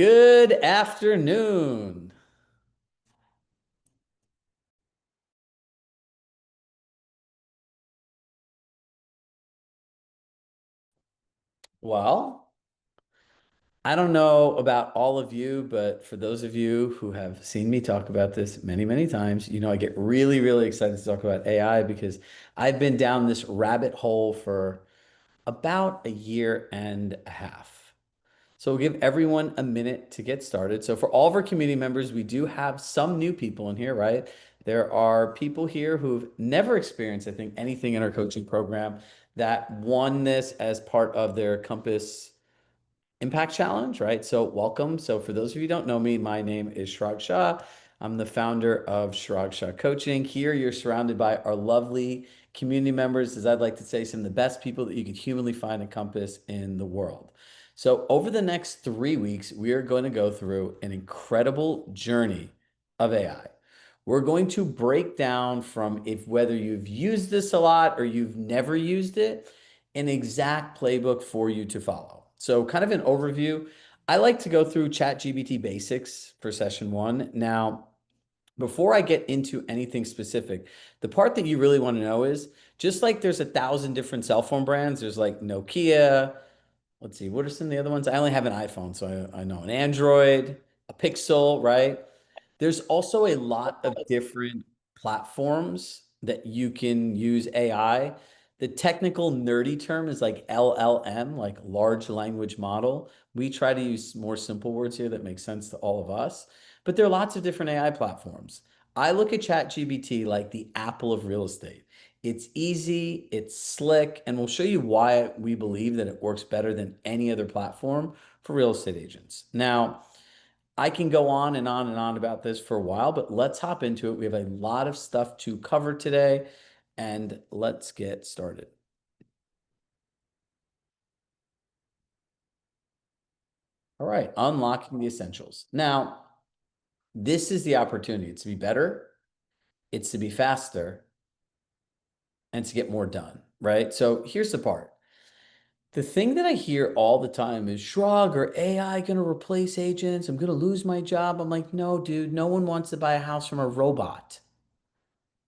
Good afternoon. Well, I don't know about all of you, but for those of you who have seen me talk about this many, many times, I get really, really excited to talk about AI because I've been down this rabbit hole for about a year and a half. So we'll give everyone a minute to get started. So for all of our community members, we do have some new people in here, right? There are people here who've never experienced, I think, anything in our coaching program that won this as part of their Compass Impact Challenge, right? So welcome. So for those of you who don't know me, my name is Chirag Shah. I'm the founder of Chirag Shah Coaching. Here you're surrounded by our lovely community members, as I'd like to say, some of the best people that you could humanly find at Compass in the world. So over the next 3 weeks, we are going to go through an incredible journey of AI. We're going to break down from if whether you've used this a lot or you've never used it, an exact playbook for you to follow. So, kind of an overview. I like to go through ChatGPT basics for session one. Now, before I get into anything specific, the part that you really want to know is just like there's 1,000 different cell phone brands, there's like Nokia. Let's see, what are some of the other ones? I only have an iPhone, so I know an Android, a Pixel, right? There's also a lot of different platforms that you can use AI. The technical nerdy term is like LLM, like large language model. We try to use more simple words here that make sense to all of us, but there are lots of different AI platforms. I look at ChatGPT like the Apple of real estate. It's easy, it's slick, and we'll show you why we believe that it works better than any other platform for real estate agents. Now, I can go on and on and on about this for a while, but let's hop into it. We have a lot of stuff to cover today, and let's get started. All right, unlocking the essentials. Now, this is the opportunity. It's to be better, it's to be faster, and to get more done, right? So here's the part. The thing that I hear all the time is shrug or AI going to replace agents. I'm going to lose my job. I'm like, no, dude, no one wants to buy a house from a robot.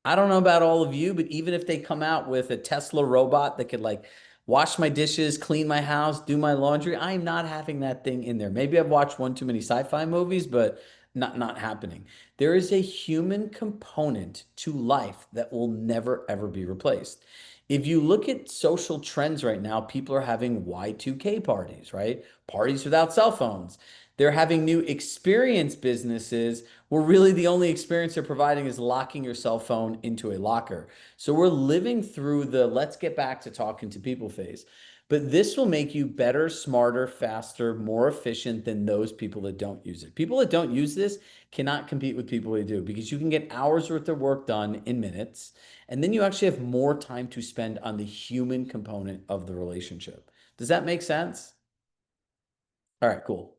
I don't know about all of you, but even if they come out with a Tesla robot that could like wash my dishes, clean my house, do my laundry, I'm not having that thing in there. Maybe I've watched one too many sci-fi movies, but not happening. There is a human component to life that will never ever be replaced. If you look at social trends right now, people are having Y2K parties, right? Parties without cell phones. They're having new experience businesses where really the only experience they're providing is locking your cell phone into a locker. So we're living through the let's get back to talking to people phase. But this will make you better, smarter, faster, more efficient than those people that don't use it. People that don't use this cannot compete with people who do because you can get hours worth of work done in minutes. And then you actually have more time to spend on the human component of the relationship. Does that make sense? All right, cool.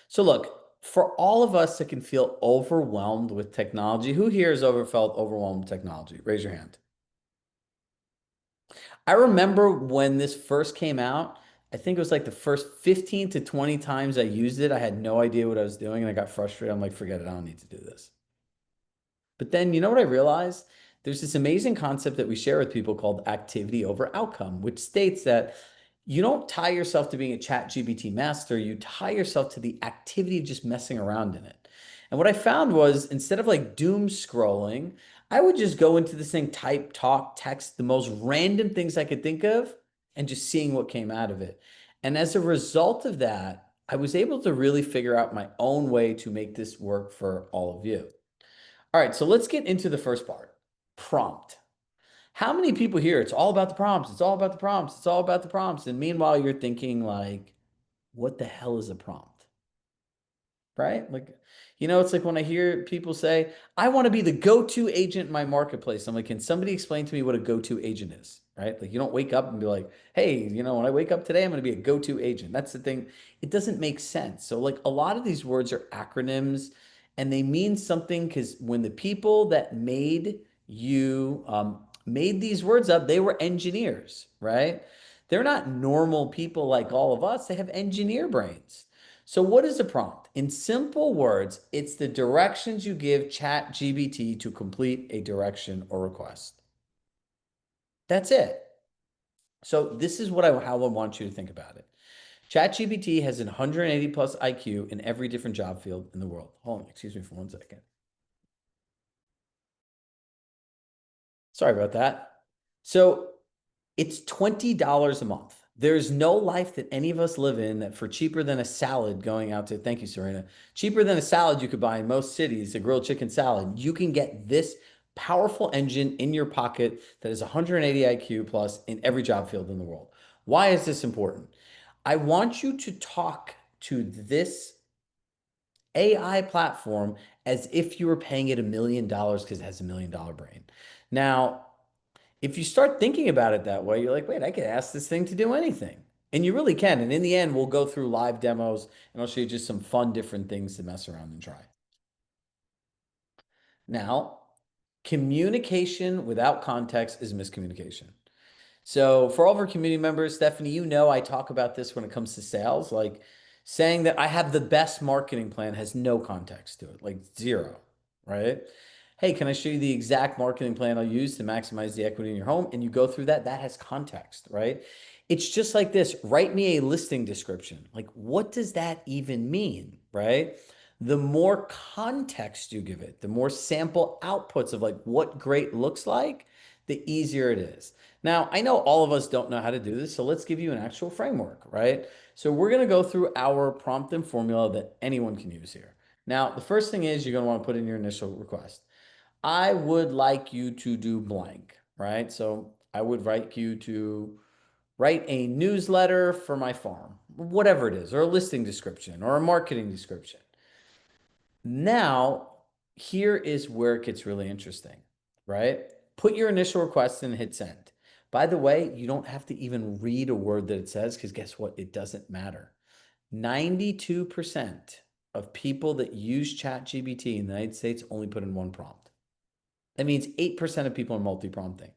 So look, for all of us that can feel overwhelmed with technology, who here has ever felt overwhelmed with technology? Raise your hand. I remember when this first came out, I think it was like the first 15 to 20 times I used it, I had no idea what I was doing and I got frustrated. I'm like, forget it, I don't need to do this. But then you know what I realized? There's this amazing concept that we share with people called activity over outcome, which states that you don't tie yourself to being a chat GPT master, you tie yourself to the activity of just messing around in it. And what I found was instead of like doom scrolling, I would just go into this thing, type, talk, text, the most random things I could think of, and just seeing what came out of it. And as a result of that, I was able to really figure out my own way to make this work for all of you. All right, so let's get into the first part, prompt. How many people here, it's all about the prompts, it's all about the prompts, it's all about the prompts. And meanwhile, you're thinking like, what the hell is a prompt? Right? Like, it's like when I hear people say, I want to be the go-to agent in my marketplace. I'm like, can somebody explain to me what a go-to agent is? Right? Like you don't wake up and be like, hey, when I wake up today, I'm going to be a go-to agent. That's the thing. It doesn't make sense. So like a lot of these words are acronyms and they mean something because when the people that made these words up, they were engineers, right? They're not normal people like all of us. They have engineer brains. So, what is a prompt? In simple words, it's the directions you give ChatGPT to complete a direction or request. That's it. So, this is how I want you to think about it. ChatGPT has an 180 plus IQ in every different job field in the world. Hold on, excuse me for 1 second. Sorry about that. So, it's $20 a month. There's no life that any of us live in that for cheaper than a salad going out to, thank you, Serena, cheaper than a salad you could buy in most cities, a grilled chicken salad, you can get this powerful engine in your pocket that is 180 IQ plus in every job field in the world. Why is this important? I want you to talk to this AI platform as if you were paying it $1 million because it has $1 million brain. Now, if you start thinking about it that way, you're like, wait, I could ask this thing to do anything. And you really can. And in the end, we'll go through live demos and I'll show you just some fun, different things to mess around and try. Now, communication without context is miscommunication. So for all of our community members, Stephanie, you know I talk about this when it comes to sales, like saying that I have the best marketing plan has no context to it, like zero, right? Hey, can I show you the exact marketing plan I'll use to maximize the equity in your home? And you go through that, that has context, right? It's just like this. Write me a listing description. Like, what does that even mean, right? The more context you give it, the more sample outputs of like what great looks like, the easier it is. Now, I know all of us don't know how to do this, so let's give you an actual framework, right? So we're going to go through our prompt and formula that anyone can use here. Now, the first thing is you're going to want to put in your initial request. I would like you to do blank, right? So I would write you to write a newsletter for my farm, whatever it is, or a listing description or a marketing description. Now, here is where it gets really interesting, right? Put your initial request and hit send. By the way, you don't have to even read a word that it says because guess what? It doesn't matter. 92% of people that use ChatGPT in the United States only put in one prompt. That means 8% of people are multi-prompting.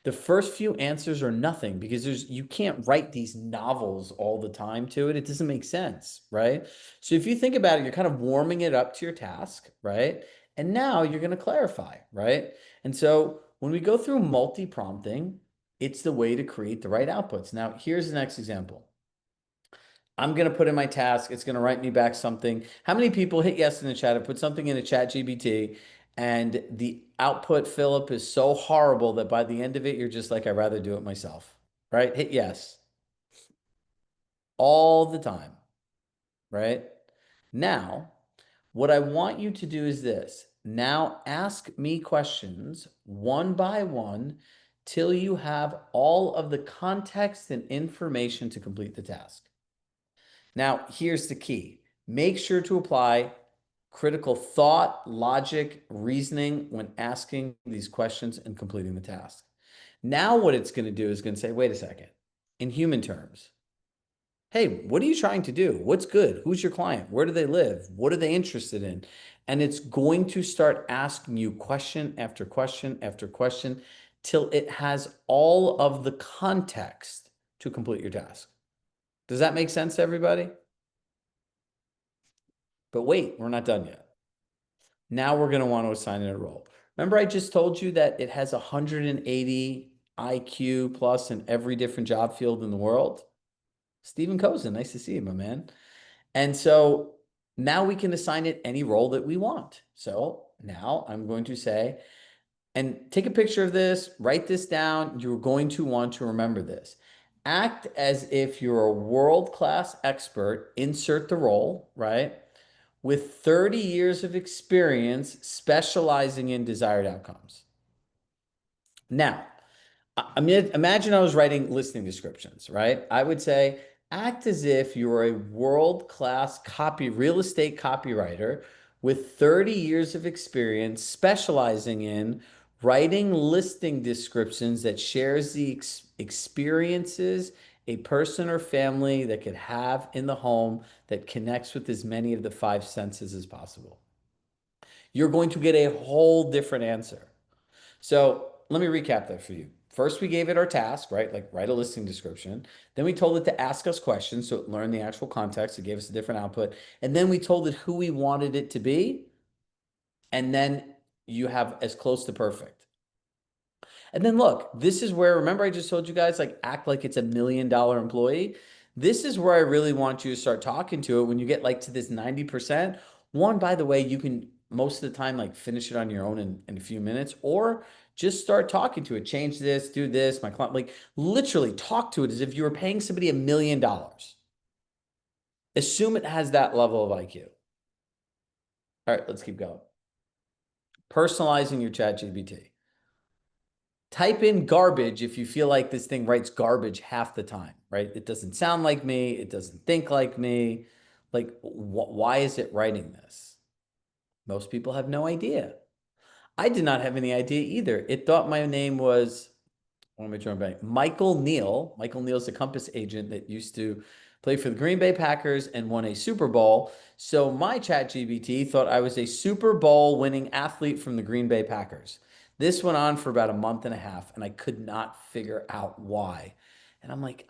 The first few answers are nothing because you can't write these novels all the time to it. It doesn't make sense, right? So if you think about it, you're kind of warming it up to your task, right? And now you're going to clarify, right? And so when we go through multi-prompting, it's the way to create the right outputs. Now, here's the next example. I'm going to put in my task. It's going to write me back something. How many people hit yes in the chat? I put something in a chat GBT and the output, Philip, is so horrible that by the end of it, you're just like, I'd rather do it myself, right? Hit yes all the time, right? Now, what I want you to do is this. Now ask me questions one by one till you have all of the context and information to complete the task. Now, here's the key. Make sure to apply critical thought, logic, reasoning when asking these questions and completing the task. Now, what it's going to do is going to say, wait a second, in human terms, hey, what are you trying to do? What's good? Who's your client? Where do they live? What are they interested in? And it's going to start asking you question after question after question till it has all of the context to complete your task. Does that make sense to everybody? But wait, we're not done yet. Now we're going to want to assign it a role. Remember, I just told you that it has 180 IQ plus in every different job field in the world? Stephen Kozin, nice to see you, my man. And so now we can assign it any role that we want. So now I'm going to say, and take a picture of this, write this down. You're going to want to remember this. Act as if you're a world-class expert, insert the role, right? With 30 years of experience specializing in desired outcomes. Now, I mean, imagine I was writing listing descriptions, right? I would say, act as if you were a world-class real estate copywriter with 30 years of experience specializing in writing listing descriptions that shares the experiences a person or family that could have in the home that connects with as many of the five senses as possible. You're going to get a whole different answer. So let me recap that for you. first we gave it our task, right? Like write a listing description. Then we told it to ask us questions. So it learned the actual context. It gave us a different output. And then we told it who we wanted it to be. And then you have as close to perfect. And then look, this is where, remember I just told you guys, like act like it's $1 million employee. This is where I really want you to start talking to it when you get like to this 90%. One, by the way, you can most of the time like finish it on your own in a few minutes, or just start talking to it. Change this, do this, my client, like literally talk to it as if you were paying somebody $1 million. Assume it has that level of IQ. All right, let's keep going. Personalizing your chat GPT. Type in garbage if you feel like this thing writes garbage half the time, right? It doesn't sound like me. It doesn't think like me. Like, why is it writing this? Most people have no idea. I did not have any idea either. It thought my name was, let me turn back. Michael Neal. Michael Neal's a Compass agent that used to play for the Green Bay Packers and won a Super Bowl. So my chat GBT thought I was a Super Bowl winning athlete from the Green Bay Packers. This went on for about a month and a half, and I could not figure out why. And I'm like,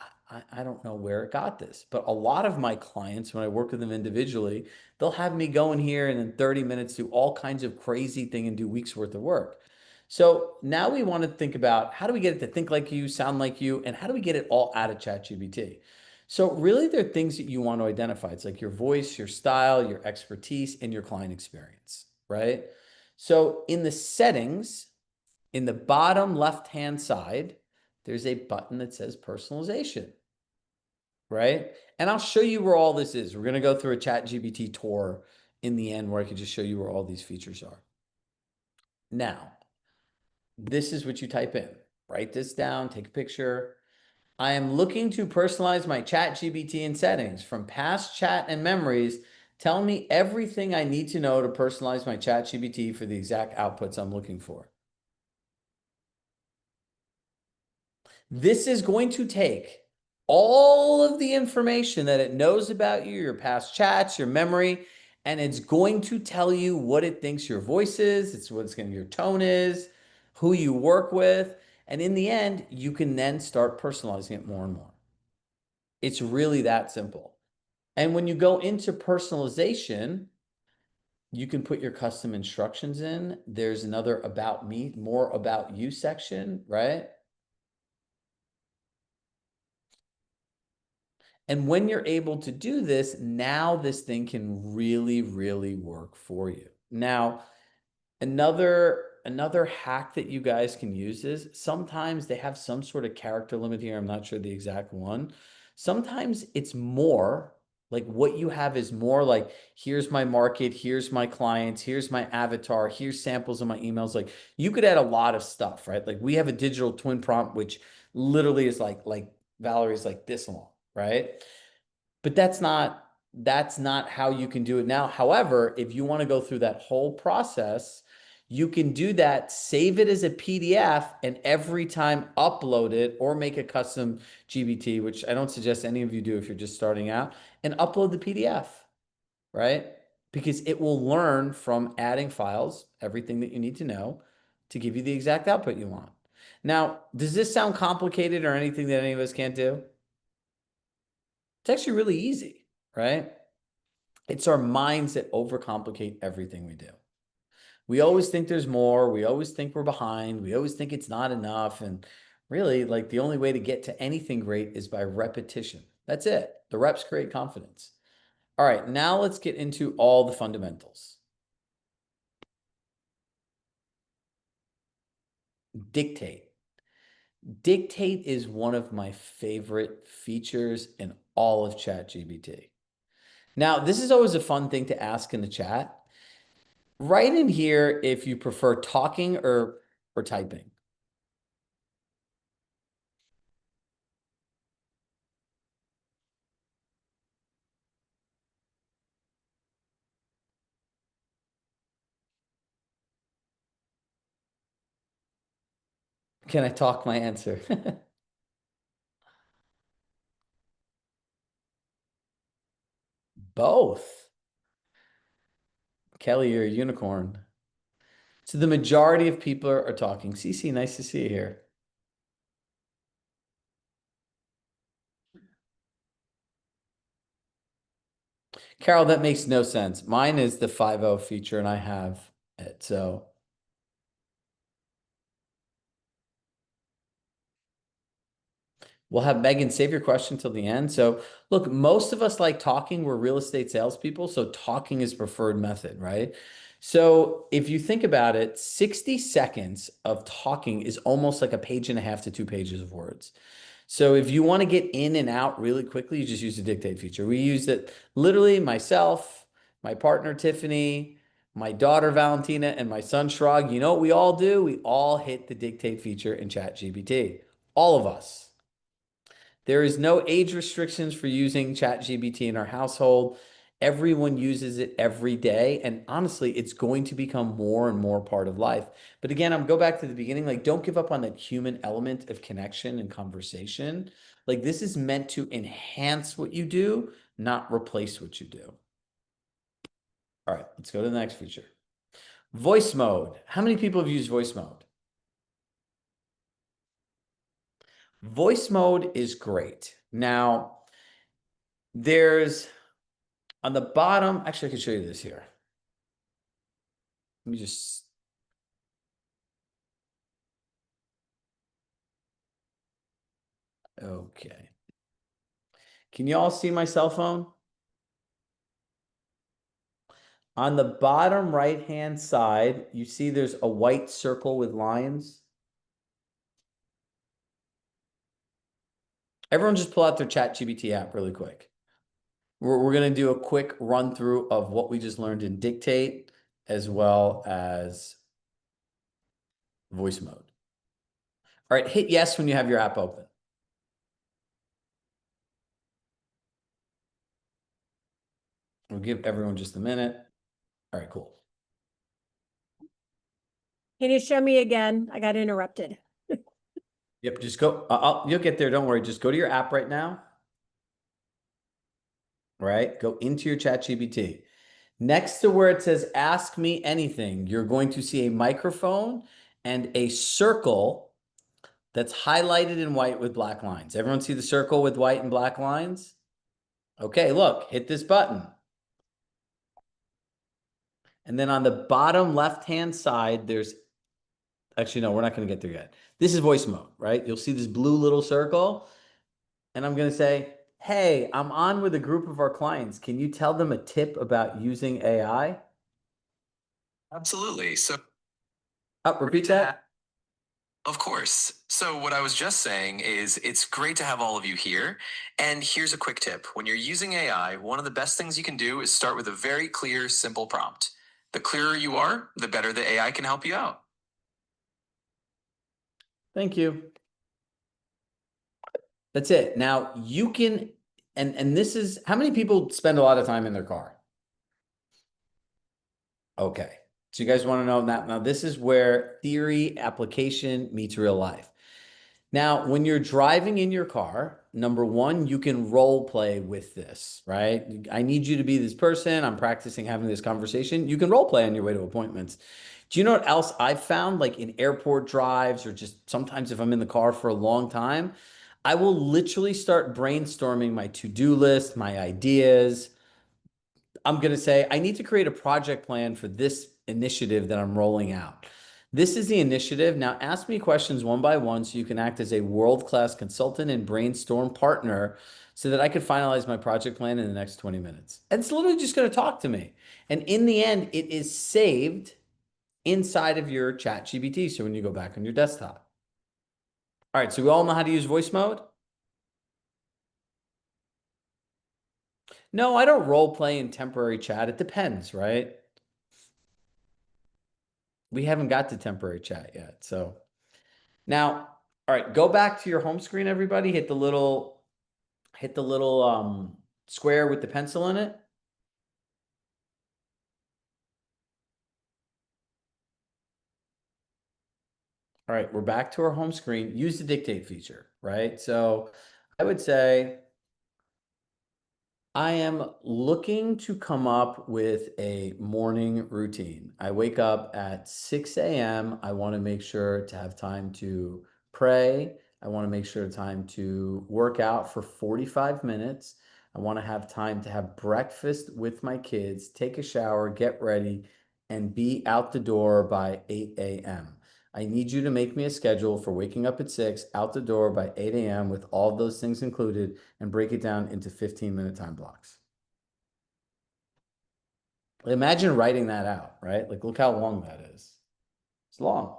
I don't know where it got this. But a lot of my clients, when I work with them individually, they'll have me go in here and in 30 minutes do all kinds of crazy thing and do weeks worth of work. So now we want to think about how do we get it to think like you, sound like you, and how do we get it all out of ChatGPT? So really, there are things that you want to identify. It's like your voice, your style, your expertise, and your client experience, right? So in the settings, in the bottom left-hand side, there's a button that says personalization, right? And I'll show you where all this is. We're going to go through a ChatGPT tour in the end where I can just show you where all these features are. Now, this is what you type in. Write this down, take a picture. I am looking to personalize my chat GPT and settings from past chat and memories. Tell me everything I need to know to personalize my chat GPT for the exact outputs I'm looking for. This is going to take all of the information that it knows about you, your past chats, your memory, and it's going to tell you what it thinks your voice is, it's what it's going to your tone is, who you work with, and in the end, you can then start personalizing it more and more. It's really that simple. And when you go into personalization, you can put your custom instructions in. There's another about me, more about you section, right? And when you're able to do this, now this thing can really, really work for you. Now, another hack that you guys can use is sometimes they have some sort of character limit here. I'm not sure the exact one. Sometimes it's more like what you have is more like here's my market, here's my clients, here's my avatar, here's samples of my emails. Like you could add a lot of stuff, right? Like we have a digital twin prompt which literally is like Valerie's like this long, right? But that's not how you can do it now. However, if you want to go through that whole process, you can do that, save it as a PDF, and every time upload it or make a custom GBT, which I don't suggest any of you do if you're just starting out, and upload the PDF, right? Because it will learn from adding files, everything that you need to know to give you the exact output you want. Now, does this sound complicated or anything that any of us can't do? It's actually really easy, right? It's our minds that overcomplicate everything we do. We always think there's more. We always think we're behind. We always think it's not enough. And really, like the only way to get to anything great is by repetition. That's it. The reps create confidence. All right, now let's get into all the fundamentals. Dictate. Dictate is one of my favorite features in all of ChatGPT. Now, this is always a fun thing to ask in the chat. Write in here if you prefer talking or typing. Can I talk my answer? Both. Kelly, you're a unicorn. So the majority of people are talking. CC, nice to see you here. Carol, that makes no sense. Mine is the 5.0 feature and I have it. So we'll have Megan save your question till the end. So look, most of us like talking. We're real estate salespeople, so talking is preferred method, right? So if you think about it, 60 seconds of talking is almost like a page and a half to 2 pages of words. So if you want to get in and out really quickly, you just use the dictate feature. We use it literally myself, my partner Tiffany, my daughter Valentina, and my son Shrug. You know what we all do? We all hit the dictate feature in ChatGPT. All of us. There is no age restrictions for using ChatGPT in our household. Everyone uses it every day. And honestly, it's going to become more and more part of life. But again, I'm go back to the beginning, like don't give up on that human element of connection and conversation. Like this is meant to enhance what you do, not replace what you do. All right, let's go to the next feature. Voice mode. How many people have used voice mode? Voice mode is great. Now, there's on the bottom, actually, I can show you this here. Let me just, okay. Can you all see my cell phone? On the bottom right-hand side, you see there's a white circle with lines. Everyone just pull out their ChatGPT app really quick. We're going to do a quick run through of what we just learned in Dictate as well as voice mode. All right, hit yes when you have your app open. We'll give everyone just a minute. All right, cool. Can you show me again? I got interrupted. Yep, just go. You'll get there. Don't worry. Just go to your app right now. Right? Go into your ChatGPT. Next to where it says ask me anything, you're going to see a microphone and a circle that's highlighted in white with black lines. Everyone see the circle with white and black lines? Okay, look, hit this button. And then on the bottom left-hand side, there's actually, no, we're not going to get there yet. This is voice mode, right? You'll see this blue little circle. And I'm going to say, hey, I'm on with a group of our clients. Can you tell them a tip about using AI? Absolutely. So, Repeat that. of course. So, what I was just saying is it's great to have all of you here. And here's a quick tip. When you're using AI, one of the best things you can do is start with a very clear, simple prompt. The clearer you are, the better the AI can help you out. Thank you. That's it. Now you can, and this is how many people spend a lot of time in their car? Okay. So you guys want to know that now this is where theory application meets real life. Now, when you're driving in your car, number one, you can role play with this, right? I need you to be this person. I'm practicing having this conversation. You can role play on your way to appointments. Do you know what else I've found? Like in airport drives or just sometimes if I'm in the car for a long time, I will literally start brainstorming my to-do list, my ideas. I'm going to say, I need to create a project plan for this initiative that I'm rolling out. This is the initiative. Now ask me questions one by one so you can act as a world-class consultant and brainstorm partner so that I can finalize my project plan in the next 20 minutes. And it's literally just going to talk to me. And in the end, it is saved inside of your ChatGPT. So when you go back on your desktop. All right, so we all know how to use voice mode? No, I don't role play in temporary chat. It depends, right? We haven't got to temporary chat yet. So now, all right, go back to your home screen, everybody. Hit the little square with the pencil in it. All right, we're back to our home screen. Use the dictate feature, right? So I would say I am looking to come up with a morning routine. I wake up at 6 a.m. I want to make sure to have time to pray. I want to make sure time to work out for 45 minutes. I want to have time to have breakfast with my kids, take a shower, get ready, and be out the door by 8 a.m. I need you to make me a schedule for waking up at 6, out the door by 8 a.m. with all those things included, and break it down into 15-minute time blocks. Imagine writing that out, right? Like, look how long that is. It's long.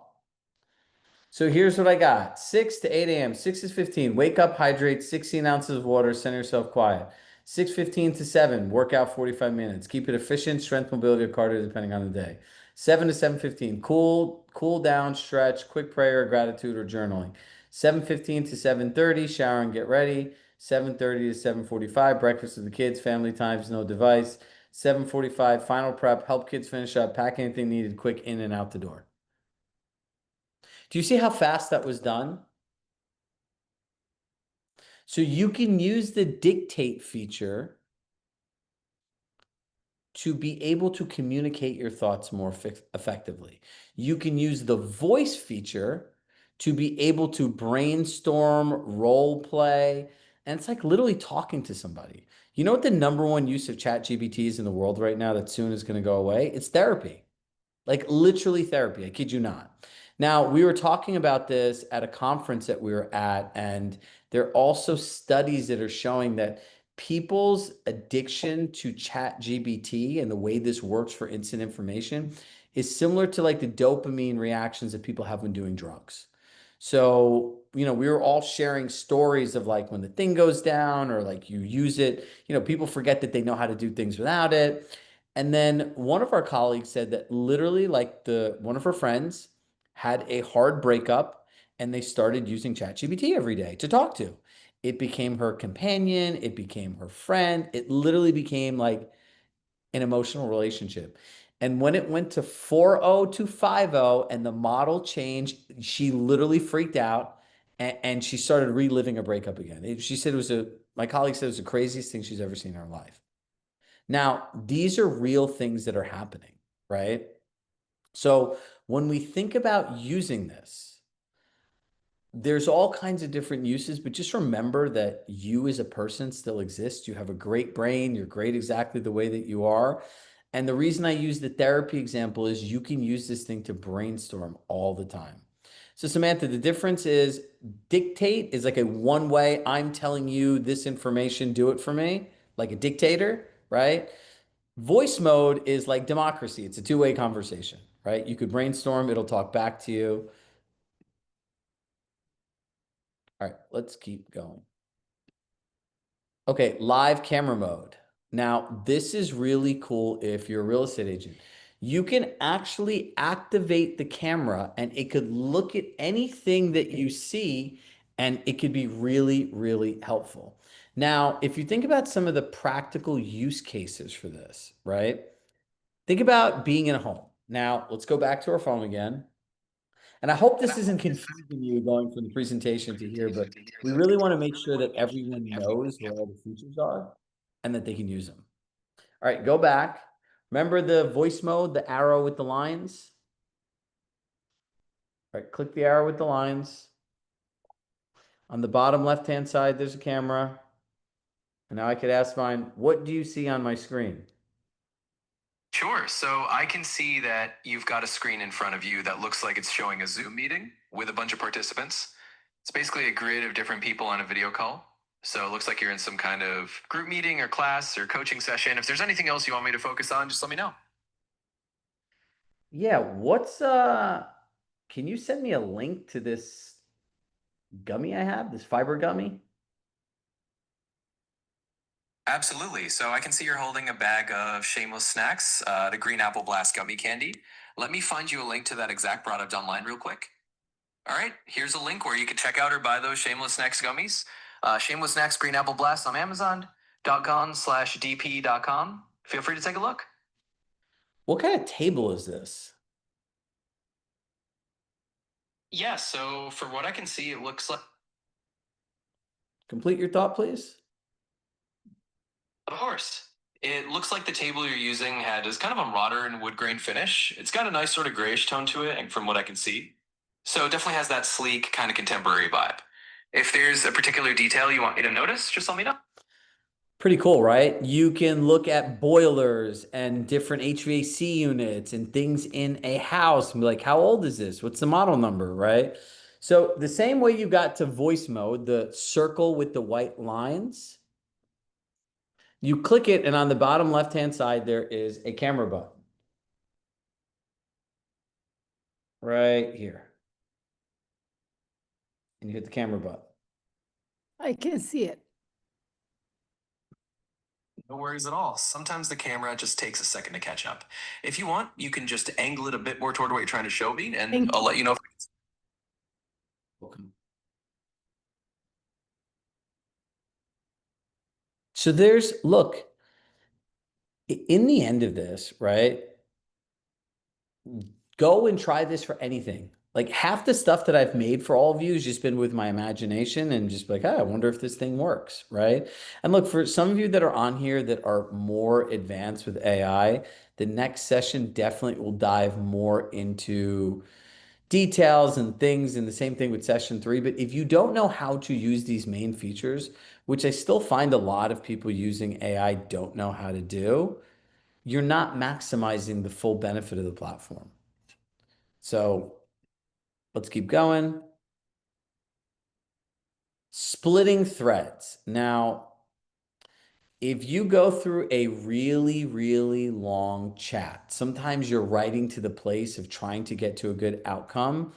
So here's what I got. 6 to 8 a.m. 6 is 15. Wake up, hydrate, 16 ounces of water, center yourself quiet. 6:15 to 7, workout 45 minutes. Keep it efficient, strength, mobility, or cardio, depending on the day. 7 to 7:15, cool down, stretch, quick prayer, gratitude, or journaling. 7:15 to 7:30, shower and get ready. 7:30 to 7:45, breakfast with the kids, family times, no device. 7:45, final prep, help kids finish up, pack anything needed, quick in and out the door. Do you see how fast that was done? So you can use the dictate feature to be able to communicate your thoughts more effectively. You can use the voice feature to be able to brainstorm, role play, and it's like literally talking to somebody. You know what the number one use of ChatGPT is in the world right now that soon is going to go away? It's therapy. Like literally therapy. I kid you not. Now, we were talking about this at a conference that we were at, and there are also studies that are showing that people's addiction to chat GBT and the way this works for instant information is similar to like the dopamine reactions that people have when doing drugs. So, we were all sharing stories of like when the thing goes down or like you use it, people forget that they know how to do things without it. And then one of our colleagues said that literally like one of her friends had a hard breakup and they started using ChatGPT every day to talk to. It became her companion, it became her friend. It literally became like an emotional relationship. And when it went to 4.0 to 5.0 and the model changed, she literally freaked out and she started reliving a breakup again. She said my colleague said it was the craziest thing she's ever seen in her life. Now, these are real things that are happening, right? So when we think about using this, there's all kinds of different uses, but just remember that you as a person still exist. You have a great brain. You're great exactly the way that you are. And the reason I use the therapy example is you can use this thing to brainstorm all the time. So Samantha, the difference is dictate is like a one way, I'm telling you this information, do it for me, like a dictator, right? Voice mode is like democracy. It's a two-way conversation, right? You could brainstorm, it'll talk back to you. All right, let's keep going. Okay, live camera mode. Now, this is really cool if you're a real estate agent. You can actually activate the camera and it could look at anything that you see and it could be really, really helpful. Now, if you think about some of the practical use cases for this, right? Think about being in a home. Now, let's go back to our phone again. And I hope this isn't confusing you going from the presentation to here, but we really want to make sure that everyone knows where all the features are and that they can use them. All right, go back. Remember the voice mode, the arrow with the lines? All right, click the arrow with the lines. On the bottom left-hand side, there's a camera. And now I could ask mine, what do you see on my screen? Sure. So I can see that you've got a screen in front of you that looks like it's showing a Zoom meeting with a bunch of participants. It's basically a grid of different people on a video call. So it looks like you're in some kind of group meeting or class or coaching session. If there's anything else you want me to focus on, just let me know. Yeah, can you send me a link to this gummy I have, this fiber gummy? Absolutely. So I can see you're holding a bag of Shameless Snacks, the Green Apple Blast gummy candy. Let me find you a link to that exact product online real quick. All right, here's a link where you can check out or buy those Shameless Snacks gummies. Shameless Snacks Green Apple Blast on Amazon.com/dp.com. Feel free to take a look. What kind of table is this? Yeah, so for what I can see, it looks like. Complete your thought, please. Of course. It looks like the table you're using is kind of a modern wood grain finish. It's got a nice sort of grayish tone to it, and from what I can see. So it definitely has that sleek, kind of contemporary vibe. If there's a particular detail you want me to notice, just let me know. Pretty cool, right? You can look at boilers and different HVAC units and things in a house and be like, how old is this? What's the model number, right? So the same way you got to voice mode, the circle with the white lines, you click it, and on the bottom left-hand side, there is a camera button right here. And you hit the camera button. I can see it. No worries at all. Sometimes the camera just takes a second to catch up. If you want, you can just angle it a bit more toward what you're trying to show me, and Thank I'll you. let you know if Okay. So there's, look, in the end of this, right? Go and try this for anything. Like half the stuff that I've made for all of you has just been with my imagination and just like, oh, I wonder if this thing works, right? And look, for some of you that are on here that are more advanced with AI, the next session definitely will dive more into details and things, and the same thing with session three. But if you don't know how to use these main features, which I still find a lot of people using AI don't know how to do, you're not maximizing the full benefit of the platform. So let's keep going. Splitting threads. Now, if you go through a really, really long chat, sometimes you're writing to the place of trying to get to a good outcome.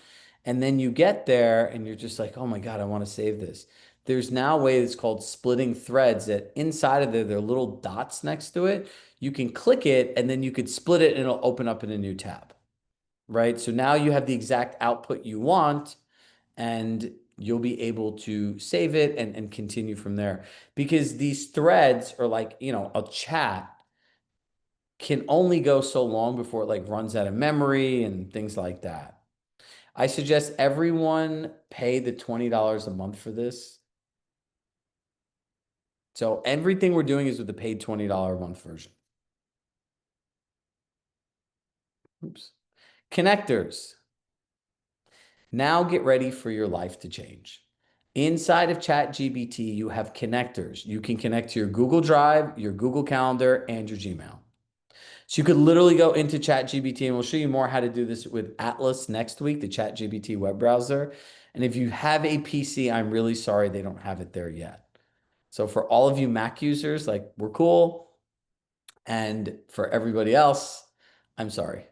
And then you get there and you're just like, oh my God, I want to save this. There's now a way that's called splitting threads that inside of there are little dots next to it. You can click it and then you could split it and it'll open up in a new tab, right? So now you have the exact output you want and you'll be able to save it and continue from there. Because these threads are like, a chat can only go so long before it like runs out of memory and things like that. I suggest everyone pay the $20 a month for this. So everything we're doing is with the paid $20 a month version. Oops. Connectors. Now get ready for your life to change. Inside of ChatGPT, you have connectors. You can connect to your Google Drive, your Google Calendar, and your Gmail. So you could literally go into ChatGPT, and we'll show you more how to do this with Atlas next week, the ChatGPT web browser. And if you have a PC, I'm really sorry they don't have it there yet. So for all of you Mac users, like we're cool. And for everybody else, I'm sorry.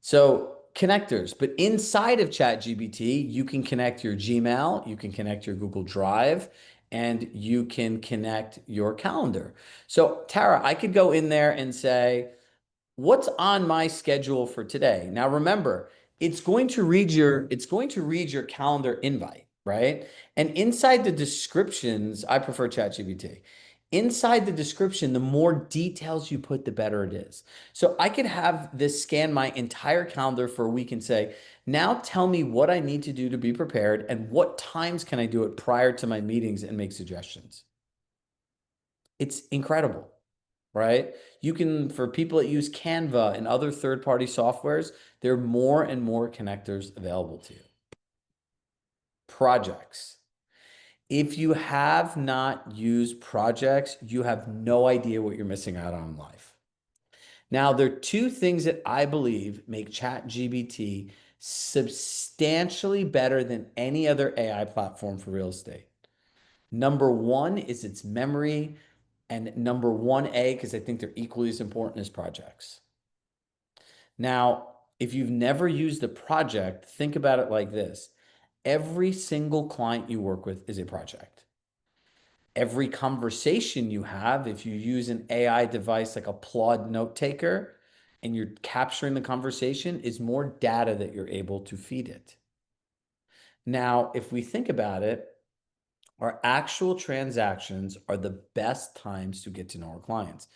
So connectors, but inside of ChatGPT, you can connect your Gmail, you can connect your Google Drive, and you can connect your calendar. So Tara, I could go in there and say, what's on my schedule for today? Now remember, it's going to read your calendar invite, right? And inside the descriptions, I prefer ChatGPT. Inside the description, the more details you put, the better it is. So I could have this scan my entire calendar for a week and say, now tell me what I need to do to be prepared and what times can I do it prior to my meetings and make suggestions. It's incredible, right? You can, for people that use Canva and other third-party softwares, there are more and more connectors available to you. Projects. If you have not used projects, you have no idea what you're missing out on in life. Now, there are two things that I believe make ChatGPT substantially better than any other AI platform for real estate. Number one is its memory, and number 1A, because I think they're equally as important as projects. Now, if you've never used a project, think about it like this. Every single client you work with is a project. Every conversation you have, if you use an AI device like a Claude note taker and you're capturing the conversation, is more data that you're able to feed it. Now, if we think about it, our actual transactions are the best times to get to know our clients.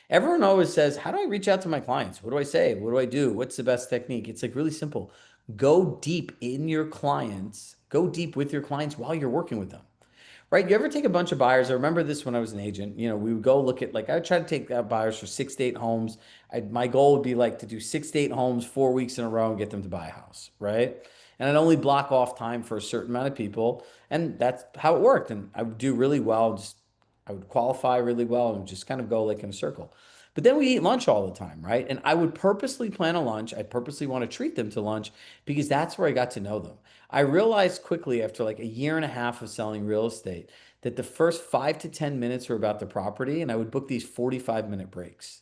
Everyone always says, how do I reach out to my clients? What do I say? What do I do? What's the best technique? It's like really simple. Go deep in your clients, go deep with your clients while you're working with them. Right? You ever take a bunch of buyers? I remember this when I was an agent. We would go look at, like, I would try to take buyers for 6 to 8 homes. My goal would be like to do 6 to 8 homes 4 weeks in a row and get them to buy a house, right? And I'd only block off time for a certain amount of people. And that's how it worked. And I would do really well. I would qualify really well and just kind of go like in a circle. But then we eat lunch all the time, right? And I would purposely plan a lunch. I purposely want to treat them to lunch because that's where I got to know them. I realized quickly after like a year and a half of selling real estate that the first 5 to 10 minutes were about the property, and I would book these 45-minute breaks.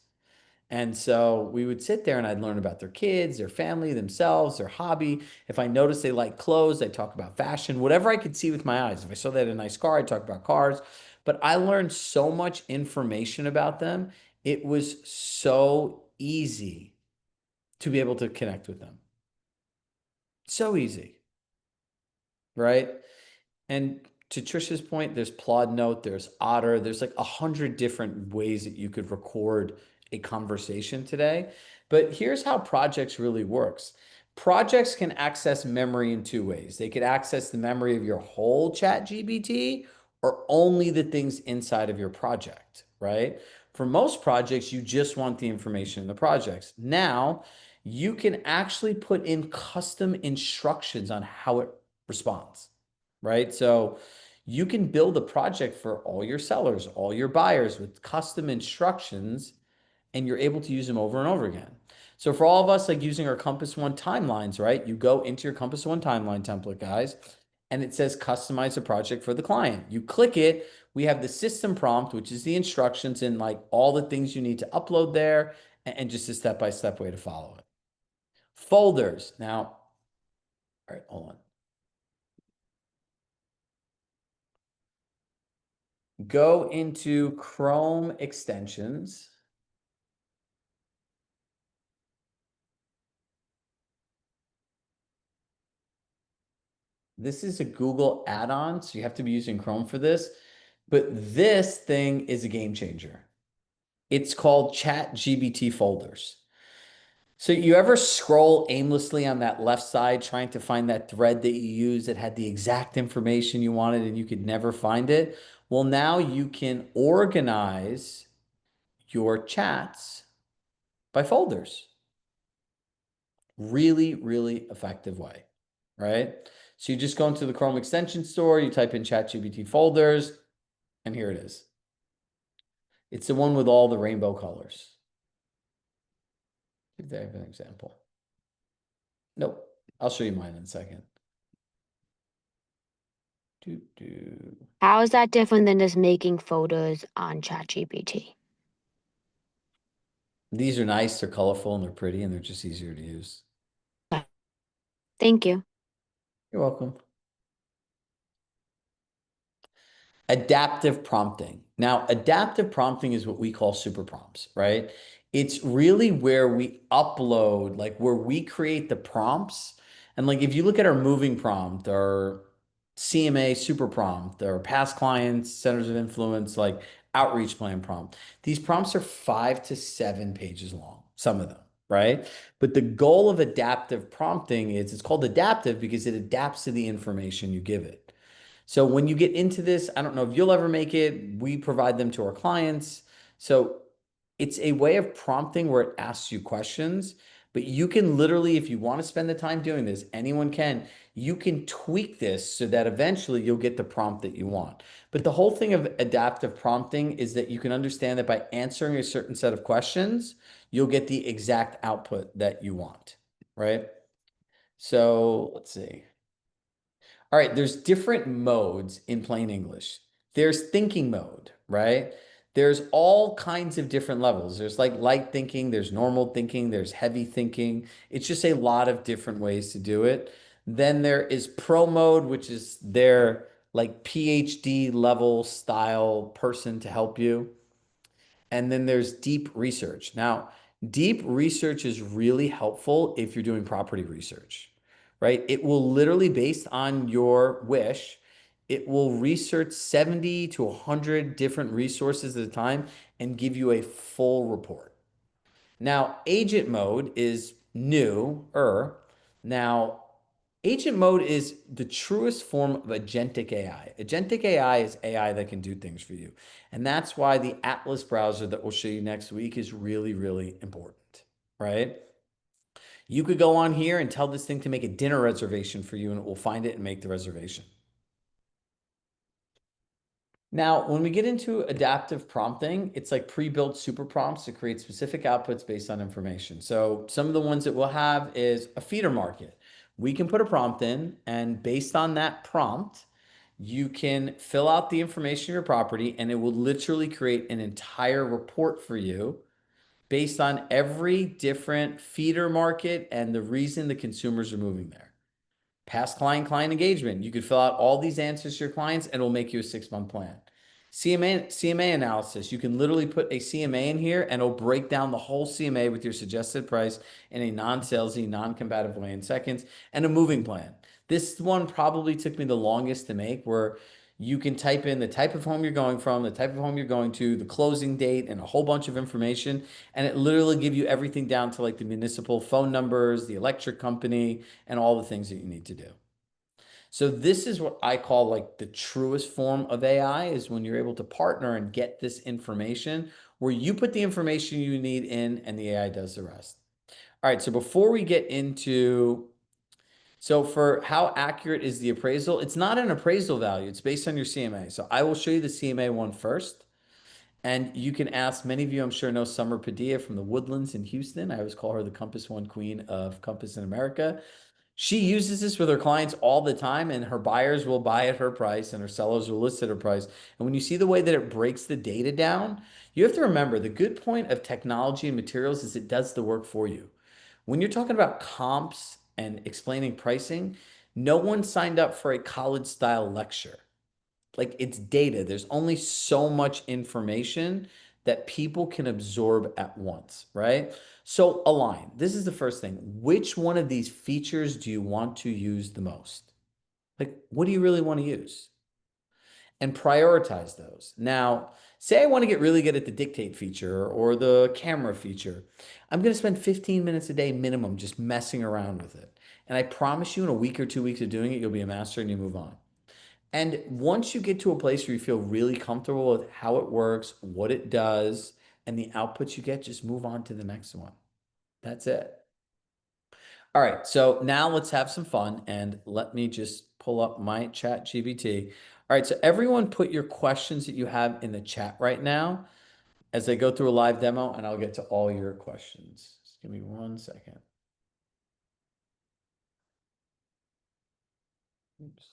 And so we would sit there and I'd learn about their kids, their family, themselves, their hobby. If I noticed they like clothes, I'd talk about fashion, whatever I could see with my eyes. If I saw they had a nice car, I'd talk about cars. But I learned so much information about them. It was so easy to be able to connect with them. So easy, right? And to Trisha's point, there's Plod Note, there's Otter, there's like 100 different ways that you could record a conversation today. But here's how projects really works. Projects can access memory in two ways. They could access the memory of your whole ChatGPT or only the things inside of your project, right? For most projects, you just want the information in the projects. Now, you can actually put in custom instructions on how it responds, right? So you can build a project for all your sellers, all your buyers with custom instructions, and you're able to use them over and over again. So for all of us like using our Compass One timelines, right? You go into your Compass One timeline template, guys, and it says customize a project for the client. You click it, we have the system prompt, which is the instructions and like all the things you need to upload there and just a step-by-step way to follow it. Folders. Now, all right, hold on. Go into Chrome extensions. This is a Google add-on, so you have to be using Chrome for this. But this thing is a game changer. It's called ChatGPT folders. So you ever scroll aimlessly on that left side trying to find that thread that you use that had the exact information you wanted and you could never find it? Well, now you can organize your chats by folders. Really, really effective way, right? So you just go into the Chrome extension store, you type in ChatGPT folders, and here it is. It's the one with all the rainbow colors. If they have an example. Nope. I'll show you mine in a second. Doo -doo. How is that different than just making photos on ChatGPT? These are nice, they're colorful, and they're pretty, and they're just easier to use. Thank you. You're welcome. Adaptive prompting. Now, adaptive prompting is what we call super prompts, right? It's really where we upload, like where we create the prompts. And like if you look at our moving prompt, our CMA super prompt, our past clients, centers of influence, like outreach plan prompt, these prompts are 5 to 7 pages long, some of them, right? But the goal of adaptive prompting is it's called adaptive because it adapts to the information you give it. So when you get into this, I don't know if you'll ever make it. We provide them to our clients. So it's a way of prompting where it asks you questions, but you can literally, if you want to spend the time doing this, anyone can, you can tweak this so that eventually you'll get the prompt that you want. But the whole thing of adaptive prompting is that you can understand that by answering a certain set of questions, you'll get the exact output that you want, right? So let's see. All right, there's different modes in plain English. There's thinking mode, right? There's all kinds of different levels. There's like light thinking, there's normal thinking, there's heavy thinking. It's just a lot of different ways to do it. Then there is pro mode, which is their like PhD level style person to help you. And then there's deep research. Now, deep research is really helpful if you're doing property research, right? It will literally, based on your wish, it will research 70 to 100 different resources at a time and give you a full report. Now, agent mode is newer. Now, agent mode is the truest form of agentic AI. Agentic AI is AI that can do things for you. And that's why the Atlas browser that we'll show you next week is really, really important, right? You could go on here and tell this thing to make a dinner reservation for you and it will find it and make the reservation. Now, when we get into adaptive prompting, it's like pre-built super prompts to create specific outputs based on information. So some of the ones that we'll have is a feeder market. We can put a prompt in, and based on that prompt, you can fill out the information of your property, and it will literally create an entire report for you based on every different feeder market and the reason the consumers are moving there. Past client engagement. You could fill out all these answers to your clients and it'll make you a 6-month plan. CMA analysis. You can literally put a CMA in here and it'll break down the whole CMA with your suggested price in a non-salesy, non-combative way in seconds, and a moving plan. This one probably took me the longest to make, where you can type in the type of home you're going from, the type of home you're going to, the closing date, and a whole bunch of information. And it literally give you everything down to like the municipal phone numbers, the electric company, and all the things that you need to do. So this is what I call like the truest form of AI, is when you're able to partner and get this information where you put the information you need in and the AI does the rest. All right, so before we get into, so for how accurate is the appraisal, it's not an appraisal value, it's based on your CMA. So I will show you the CMA one first. And you can ask, many of you, I'm sure, know Summer Padilla from the Woodlands in Houston. I always call her the Compass One Queen of Compass in America. She uses this with her clients all the time, and her buyers will buy at her price and her sellers will list at her price. And when you see the way that it breaks the data down, you have to remember the good point of technology and materials is it does the work for you. When you're talking about comps and explaining pricing, no one signed up for a college style lecture. Like, it's data. There's only so much information that people can absorb at once, right? So align. This is the first thing. Which one of these features do you want to use the most? Like, what do you really want to use? And prioritize those. Now, say I want to get really good at the dictate feature or the camera feature. I'm going to spend 15 minutes a day minimum just messing around with it. And I promise you, in a week or 2 weeks of doing it, you'll be a master and you move on. And once you get to a place where you feel really comfortable with how it works, what it does, and the outputs you get, just move on to the next one. That's it. All right, so now let's have some fun, and let me just pull up my ChatGPT. All right, so everyone put your questions that you have in the chat right now as I go through a live demo, and I'll get to all your questions. Just give me 1 second. Oops.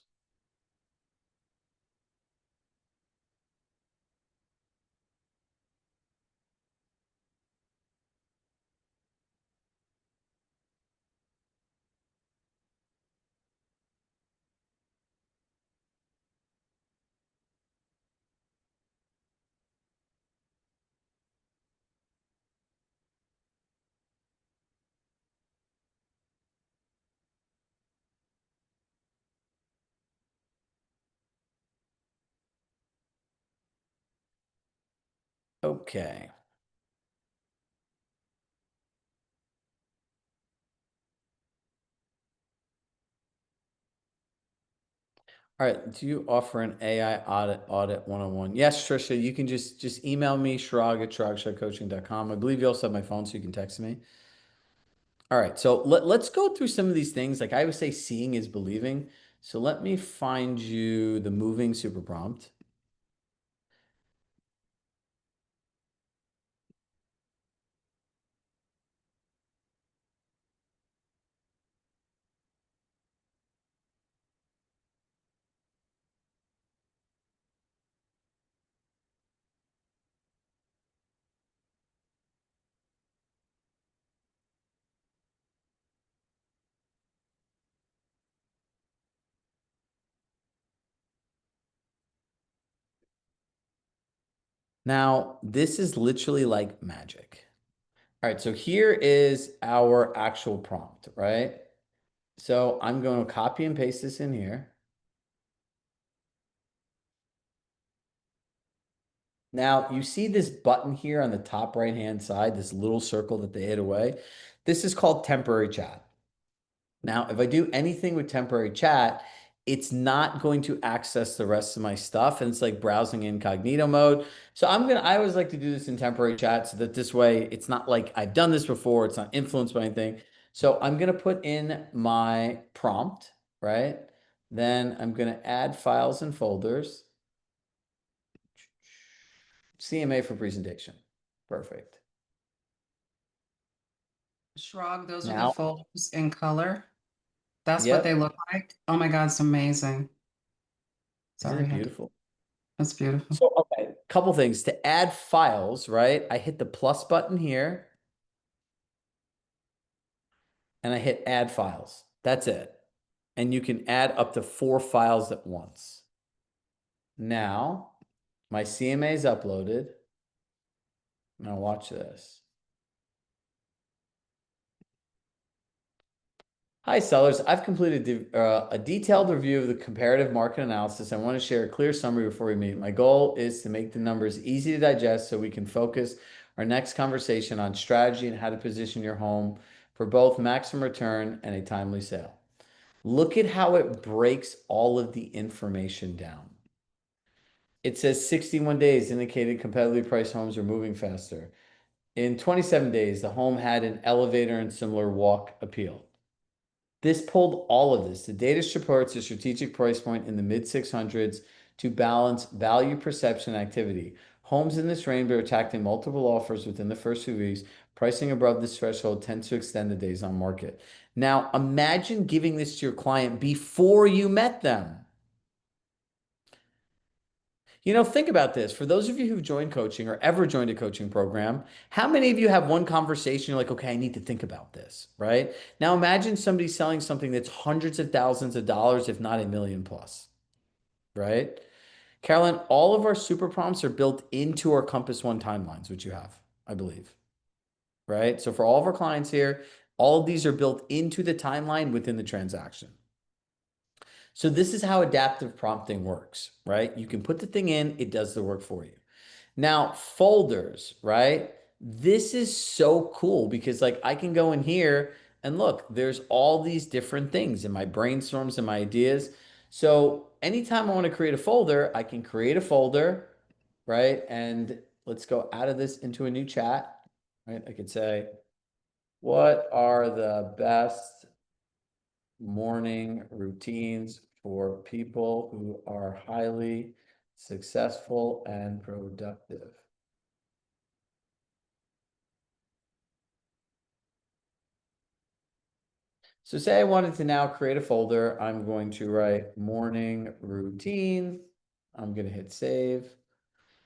Okay. All right. Do you offer an AI audit 101? Yes, Trisha, you can just email me, Chirag at ChiragShahCoaching.com. I believe you also have my phone, so you can text me. All right. So let's go through some of these things. Like I always say, seeing is believing. So let me find you the moving super prompt. Now, this is literally like magic. All right. So here is our actual prompt, right? So I'm going to copy and paste this in here. Now, you see this button here on the top right-hand side, this little circle that they hid away. This is called temporary chat. Now, if I do anything with temporary chat, it's not going to access the rest of my stuff. And it's like browsing incognito mode. So I always like to do this in temporary chat so that this way it's not like I've done this before. It's not influenced by anything. So I'm going to put in my prompt, right? Then I'm going to add files and folders. CMA for presentation. Perfect. Shrug, those are the Now, folders in color. That's what they yep. look like. Oh my God, it's amazing. Isn't Sorry, it beautiful? that's beautiful. So, okay, couple things to add files, right? I hit the plus button here and I hit add files. That's it. And you can add up to 4 files at once. Now, my CMA is uploaded. Now watch this. Hi, sellers. I've completed a detailed review of the comparative market analysis. I want to share a clear summary before we meet. My goal is to make the numbers easy to digest so we can focus our next conversation on strategy and how to position your home for both maximum return and a timely sale. Look at how it breaks all of the information down. It says 61 days indicated competitively priced homes are moving faster. In 27 days, the home had an elevator and similar walk appeal. This pulled all of this. The data supports a strategic price point in the mid 600s to balance value perception activity. Homes in this range are attracting multiple offers within the first few weeks. Pricing above this threshold tends to extend the days on market. Now, imagine giving this to your client before you met them. Think about this. For those of you who've joined coaching or ever joined a coaching program, how many of you have one conversation? You're like, okay, I need to think about this, right? Now imagine somebody selling something that's hundreds of thousands of dollars, if not a million plus, right? Carolyn, all of our super prompts are built into our Compass One timelines, which you have, I believe, right? So for all of our clients here, all of these are built into the timeline within the transaction. So this is how adaptive prompting works, right? You can put the thing in, it does the work for you. Now, folders, right? This is so cool because like I can go in here and look, there's all these different things in my brainstorms and my ideas. So anytime I want to create a folder, I can create a folder, right? And let's go out of this into a new chat, right? I could say, what are the best morning routines for people who are highly successful and productive? So say I wanted to now create a folder. I'm going to write morning routine. I'm going to hit save.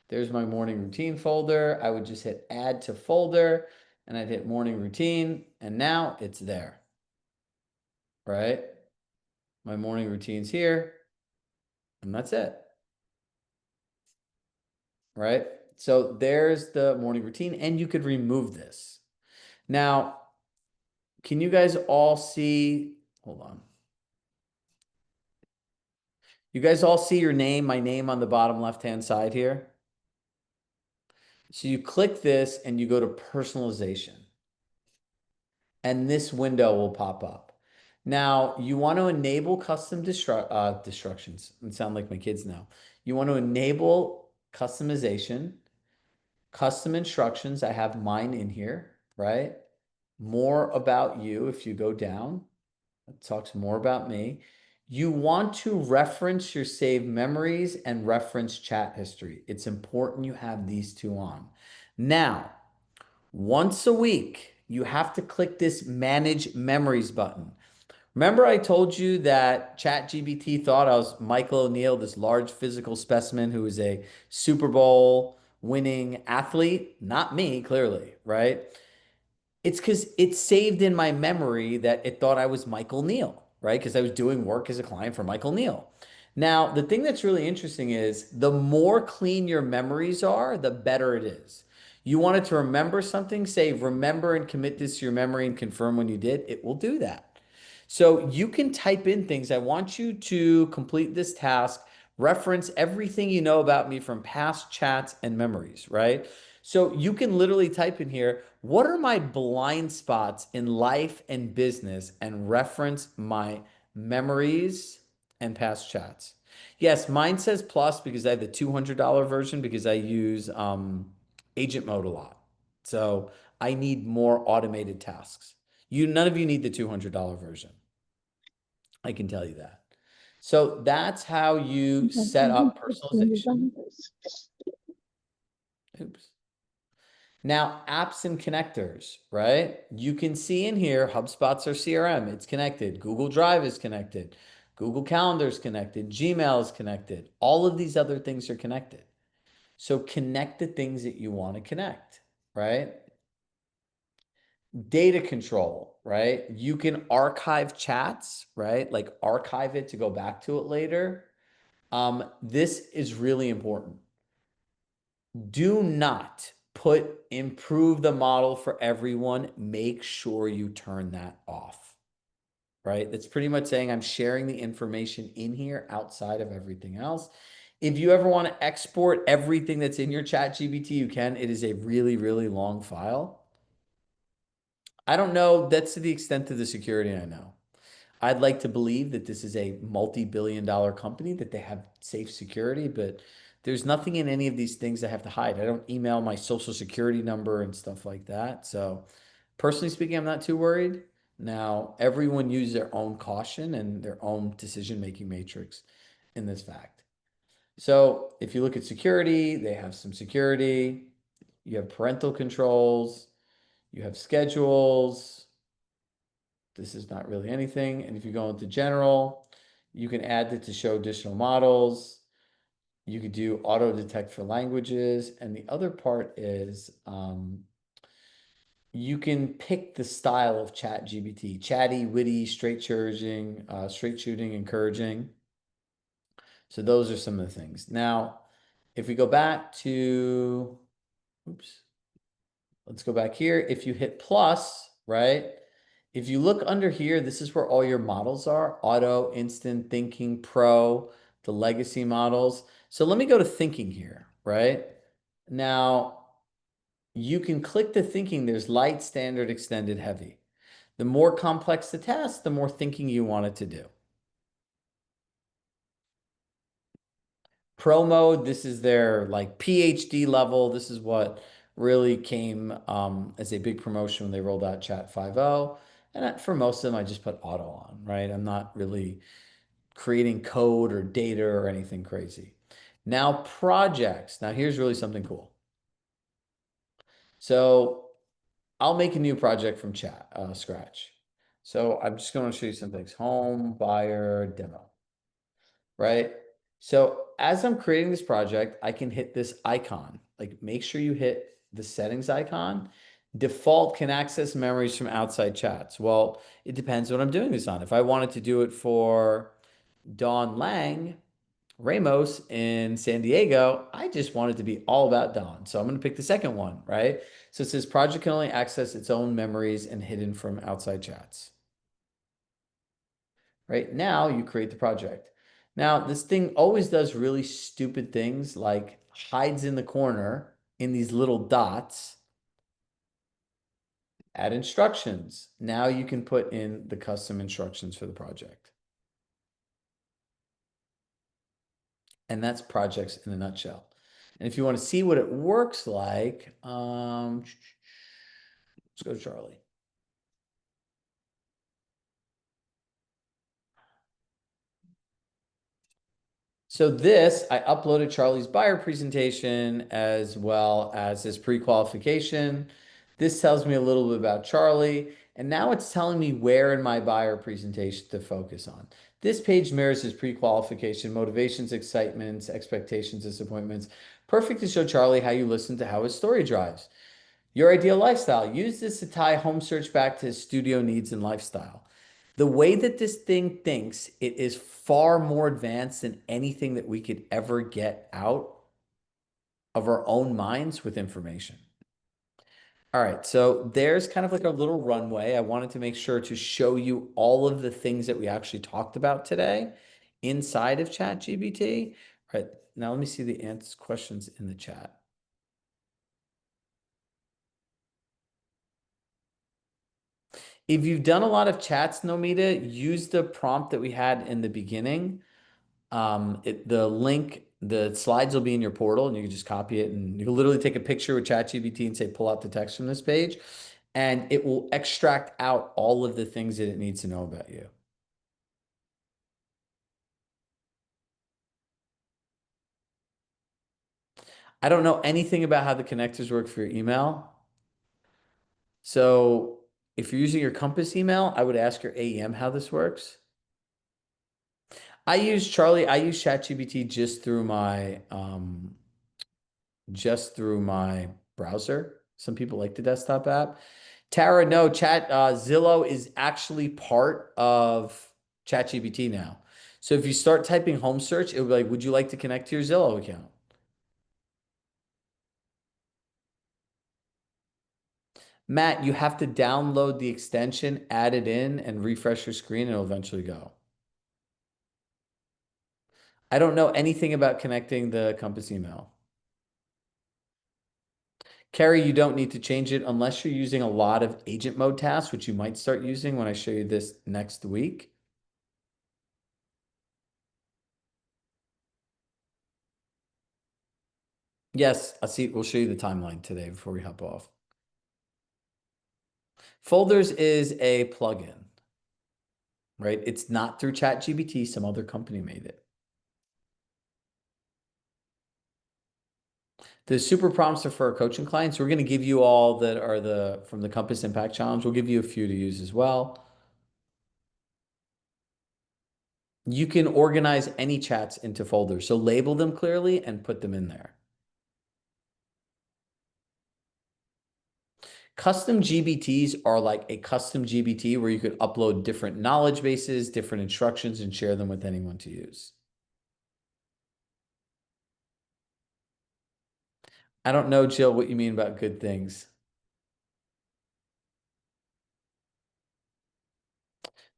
There's my morning routine folder. I would just hit add to folder and I'd hit morning routine. And now it's there, right? My morning routine's here and that's it, right? So there's the morning routine and you could remove this. Now, can you guys all see, hold on. You guys all see your name, my name on the bottom left-hand side here? So you click this and you go to personalization. And this window will pop up. Now, you want to enable custom destructions. It sound like my kids now. You want to enable customization, custom instructions. I have mine in here, right? More about you if you go down. It talks more about me. You want to reference your saved memories and reference chat history. It's important you have these two on. Now, once a week, you have to click this Manage Memories button. Remember I told you that ChatGPT thought I was Michael O'Neill, this large physical specimen who is a Super Bowl winning athlete? Not me, clearly, right? It's because it's saved in my memory that it thought I was Michael Neal, right? Because I was doing work as a client for Michael Neal. Now, the thing that's really interesting is the more clean your memories are, the better it is. You wanted to remember something, say, remember and commit this to your memory and confirm when you did, it will do that. So you can type in things. I want you to complete this task, reference everything you know about me from past chats and memories, right? So you can literally type in here, what are my blind spots in life and business, and reference my memories and past chats. Yes, mine says plus because I have the $200 version because I use agent mode a lot. So I need more automated tasks. None of you need the $200 version. I can tell you that. So that's how you set up personalization. Oops. Now, apps and connectors, right? You can see in here, HubSpot's our CRM. It's connected. Google Drive is connected. Google Calendar is connected. Gmail is connected. All of these other things are connected. So connect the things that you want to connect, right? Data control, right? You can archive chats, right? Like archive it to go back to it later. This is really important. Do not put improve the model for everyone. Make sure you turn that off, right? That's pretty much saying I'm sharing the information in here outside of everything else. If you ever want to export everything that's in your ChatGPT, you can. It is a really, really long file. I don't know. That's to the extent of the security I know. I'd like to believe that this is a multi-billion-dollar company, that they have safe security, but there's nothing in any of these things I have to hide. I don't email my social security number and stuff like that. So personally speaking, I'm not too worried. Now, everyone uses their own caution and their own decision-making matrix in this fact. So if you look at security, they have some security. You have parental controls. You have schedules. This is not really anything. And if you go into general, you can add it to show additional models. You could do auto detect for languages. And the other part is you can pick the style of ChatGPT: chatty, witty, straight shooting, encouraging. So those are some of the things. Now, if we go back to, oops, let's go back here. If you hit plus, right? If you look under here, this is where all your models are: auto, instant, thinking, pro, the legacy models. So let me go to thinking here, right? Now, you can click the thinking. There's light, standard, extended, heavy. The more complex the task, the more thinking you want it to do. Pro mode, this is their like PhD level. This is what really came as a big promotion when they rolled out Chat 5.0. And for most of them, I just put auto on, right? I'm not really creating code or data or anything crazy. Now, projects. Now, here's really something cool. So I'll make a new project from scratch. So I'm just going to show you some things. Home buyer demo, right? So as I'm creating this project, I can hit this icon. Like, make sure you hit the settings icon. Default can access memories from outside chats. Well, it depends what I'm doing this on. If I wanted to do it for Dawn Lang Ramos in San Diego, I just want it to be all about Dawn. So I'm going to pick the second one, right? So it says project can only access its own memories and hidden from outside chats. Right now, you create the project. Now, this thing always does really stupid things, like hides in the corner in these little dots. Add instructions. Now you can put in the custom instructions for the project. And that's projects in a nutshell. And if you want to see what it works like, let's go to Charlie. So this, I uploaded Charlie's buyer presentation as well as his pre-qualification. This tells me a little bit about Charlie, and now it's telling me where in my buyer presentation to focus on. This page mirrors his pre-qualification: motivations, excitements, expectations, disappointments. Perfect to show Charlie how you listen to how his story drives. Your ideal lifestyle. Use this to tie home search back to his studio needs and lifestyle. The way that this thing thinks, it is far more advanced than anything that we could ever get out of our own minds with information. All right, so there's kind of like a little runway. I wanted to make sure to show you all of the things that we actually talked about today inside of ChatGPT. All right, now let me see the answers questions in the chat. If you've done a lot of chats, Nomita, use the prompt that we had in the beginning. The link, the slides will be in your portal, and you can just copy it, and you can literally take a picture with ChatGPT and say, pull out the text from this page, and it will extract out all of the things that it needs to know about you. I don't know anything about how the connectors work for your email. So if you're using your Compass email, I would ask your AEM how this works. I use ChatGPT just through my browser. Some people like the desktop app. Tara, no, Zillow is actually part of ChatGPT now. So if you start typing home search, it will be like, would you like to connect to your Zillow account? Matt, you have to download the extension, add it in, and refresh your screen, and it'll eventually go. I don't know anything about connecting the Compass email. Carrie, you don't need to change it unless you're using a lot of agent mode tasks, which you might start using when I show you this next week. Yes, I'll see. We'll show you the timeline today before we hop off. Folders is a plugin, right? It's not through ChatGPT. Some other company made it. The super prompts are for our coaching clients. We're going to give you all that are from the Compass Impact Challenge. We'll give you a few to use as well. You can organize any chats into folders. So label them clearly and put them in there. Custom GBTs are like a custom GBT where you could upload different knowledge bases, different instructions, and share them with anyone to use. I don't know, Jill, what you mean about good things.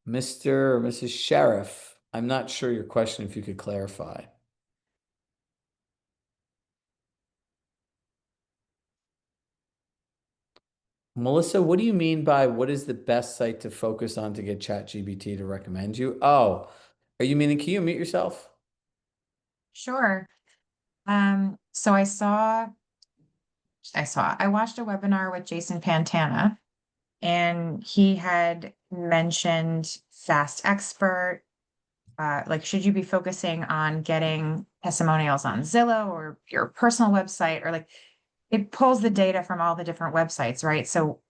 Mr. or Mrs. Sheriff, I'm not sure your question, if you could clarify. Melissa, what do you mean by what is the best site to focus on to get ChatGPT to recommend you? Oh, are you meaning, can you mute yourself? Sure. So I watched a webinar with Jason Pantana, and he had mentioned Fast Expert. Like, should you be focusing on getting testimonials on Zillow or your personal website, or like it pulls the data from all the different websites, right? So,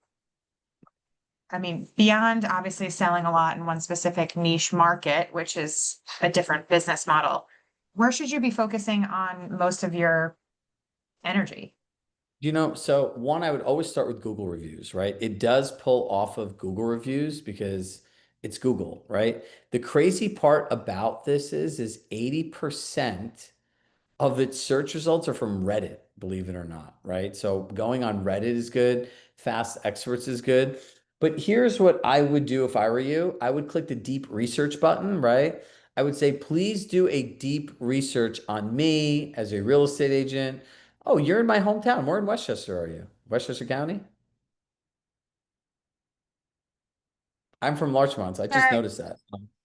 I mean, beyond obviously selling a lot in one specific niche market, which is a different business model, where should you be focusing on most of your energy? So one, I would always start with Google reviews, right? It does pull off of Google reviews because it's Google, right? The crazy part about this is 80% of its search results are from Reddit, believe it or not, right? So going on Reddit is good, Fast Experts is good. But here's what I would do if I were you. I would click the deep research button, right? I would say, please do a deep research on me as a real estate agent. Oh, you're in my hometown. Where in Westchester are you? Westchester County? I'm from Larchmont. So I just Sorry, noticed that.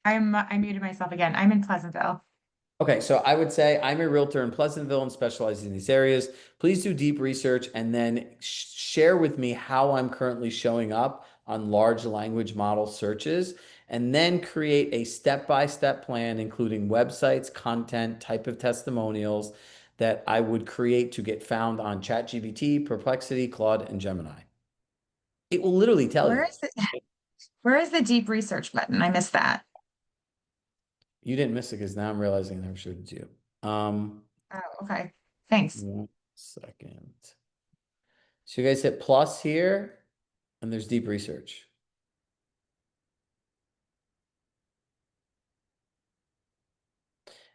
I muted myself again. I'm in Pleasantville. Okay, so I would say I'm a realtor in Pleasantville and specialize in these areas. Please do deep research and then share with me how I'm currently showing up on large language model searches, and then create a step-by-step plan, including websites, content, type of testimonials that I would create to get found on ChatGPT, Perplexity, Claude, and Gemini. It will literally tell Where you. is it? Where is the deep research button? I missed that. You didn't miss it because now I'm realizing I never showed it to you. Oh, okay. Thanks. 1 second. So you guys hit plus here, and there's deep research.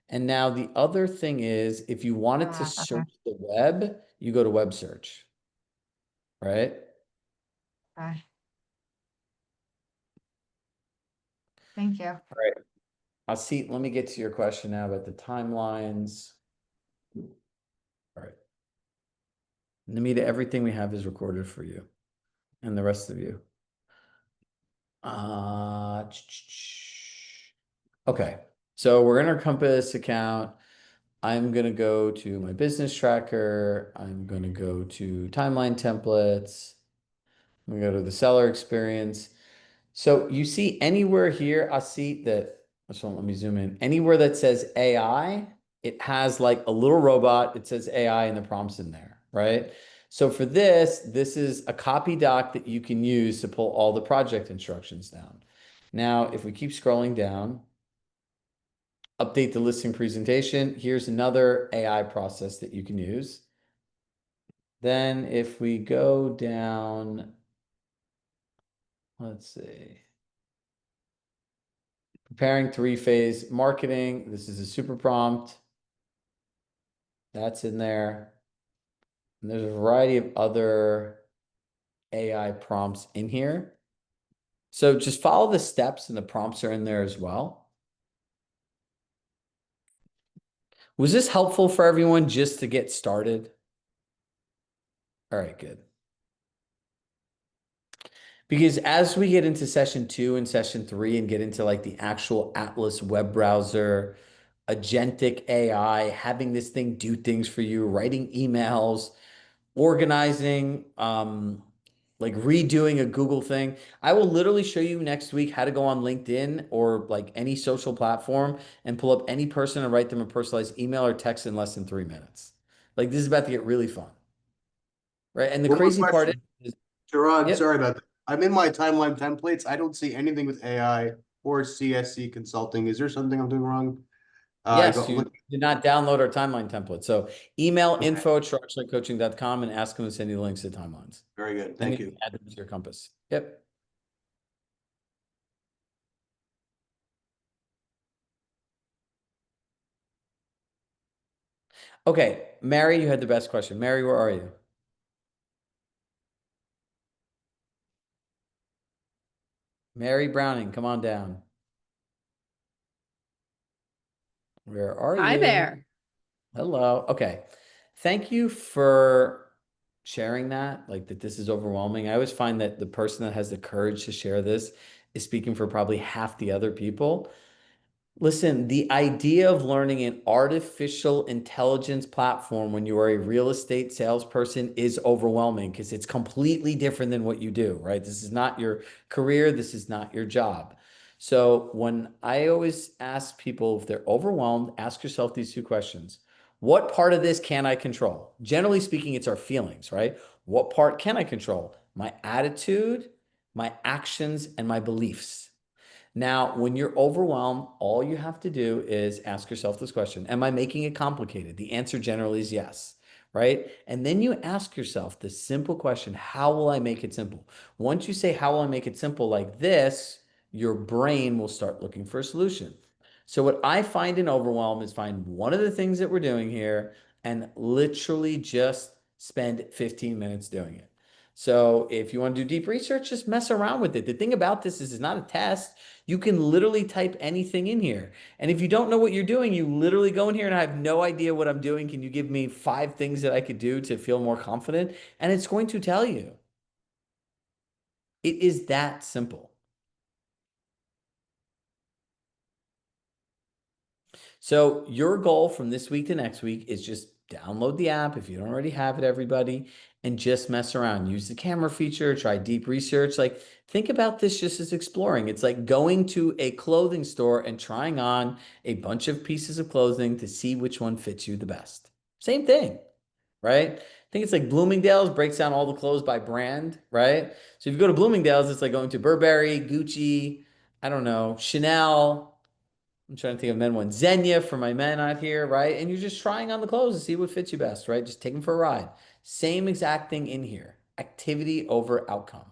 And now the other thing is, if you wanted to Okay. search the web, you go to web search, right? Okay. Thank you. All right. Let me get to your question now about the timelines. All right. Namita, everything we have is recorded for you and the rest of you. Okay. So we're in our Compass account. I'm going to go to my business tracker. I'm going to go to timeline templates. I'm going to go to the seller experience. So you see anywhere here, I see that, let me zoom in. Anywhere that says AI, it has like a little robot. It says AI and the prompts in there, right? So for this is a copy doc that you can use to pull all the project instructions down. Now, if we keep scrolling down, update the listing presentation, here's another AI process that you can use. Then if we go down, let's see, preparing three-phase marketing. This is a super prompt. That's in there. And there's a variety of other AI prompts in here. So just follow the steps and the prompts are in there as well. Was this helpful for everyone just to get started? All right, good. Because as we get into session 2 and session 3 and get into like the actual Atlas web browser, agentic AI, having this thing do things for you, writing emails, organizing, like redoing a Google thing. I will literally show you next week how to go on LinkedIn or like any social platform and pull up any person and write them a personalized email or text in less than 3 minutes. Like this is about to get really fun, right? And the One more crazy part question. is, Chirag, yep, sorry about that. I'm in my timeline templates. I don't see anything with AI or CSC consulting. Is there something I'm doing wrong? I yes, got you look. did not download our timeline template. So email Okay, info@chiragshahcoaching.com and ask them to send you links to timelines. very good. And Thank then you you. can add them to your compass. Yep. Okay, Mary, you had the best question. Mary, where are you? Mary Browning, come on down. Where are Hi you? there. Hello. Okay. Thank you for sharing that, like that this is overwhelming. I always find that the person that has the courage to share this is speaking for probably half the other people. Listen, the idea of learning an artificial intelligence platform when you are a real estate salesperson is overwhelming because it's completely different than what you do, right? This is not your career, this is not your job. So, when I always ask people if they're overwhelmed, ask yourself these two questions. What part of this can I control? Generally speaking, it's our feelings, right? What part can I control? My attitude, my actions, and my beliefs. Now, when you're overwhelmed, all you have to do is ask yourself this question. Am I making it complicated? The answer generally is yes, right? And then you ask yourself the simple question, how will I make it simple? Once you say, how will I make it simple like this, your brain will start looking for a solution. So what I find in overwhelm is find one of the things that we're doing here and literally just spend 15 minutes doing it. So if you want to do deep research, just mess around with it. The thing about this is it's not a test. You can literally type anything in here. And if you don't know what you're doing, you literally go in here and I have no idea what I'm doing. Can you give me 5 things that I could do to feel more confident? And it's going to tell you. It is that simple. So your goal from this week to next week is just download the app if you don't already have it, everybody, and just mess around. Use the camera feature, try deep research. Like think about this just as exploring. It's like going to a clothing store and trying on a bunch of pieces of clothing to see which one fits you the best. Same thing, right? I think it's like Bloomingdale's breaks down all the clothes by brand, right? So if you go to Bloomingdale's, it's like going to Burberry, Gucci, I don't know, Chanel. I'm trying to think of men one. Xenia for my men out here, right? And you're just trying on the clothes to see what fits you best, right? Just take them for a ride. Same exact thing in here. Activity over outcome.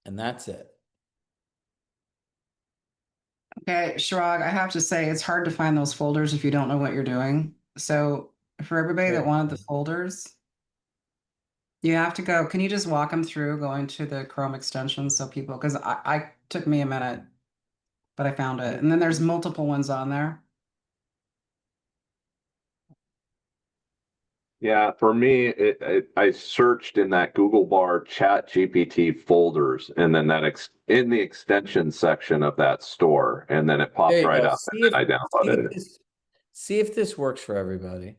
And that's it. Okay, Shirag, I have to say it's hard to find those folders if you don't know what you're doing. So for everybody that Wait. wanted the folders, you have to go. Can you just walk them through going to the Chrome extension so people, because I took me a minute, but I found it. And then there's multiple ones on there. Yeah, for me, I searched in that Google bar Chat GPT folders, and then in the extension section of that store, and then it There popped you right go. up, and then I downloaded it. See if this works for everybody.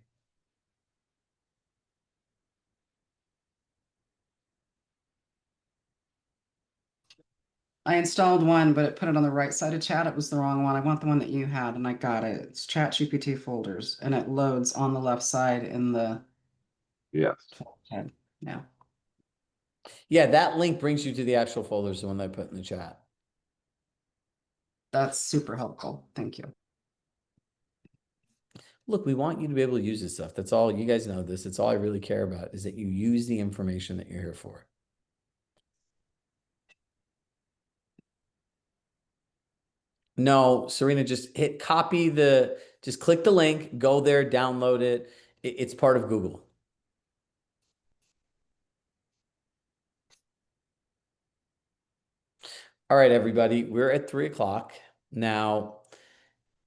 I installed one, but it put it on the right side of chat. It was the wrong one. I want the one that you had, and I got it. It's ChatGPT folders, and it loads on the left side in the Yes. head. Yeah. Yeah, that link brings you to the actual folders, the one that I put in the chat. That's super helpful. Thank you. Look, we want you to be able to use this stuff. That's all. You guys know this. It's all I really care about is that you use the information that you're here for. No, Serena, just just click the link, go there, download it. It's part of Google. All right, everybody, we're at 3 o'clock. Now,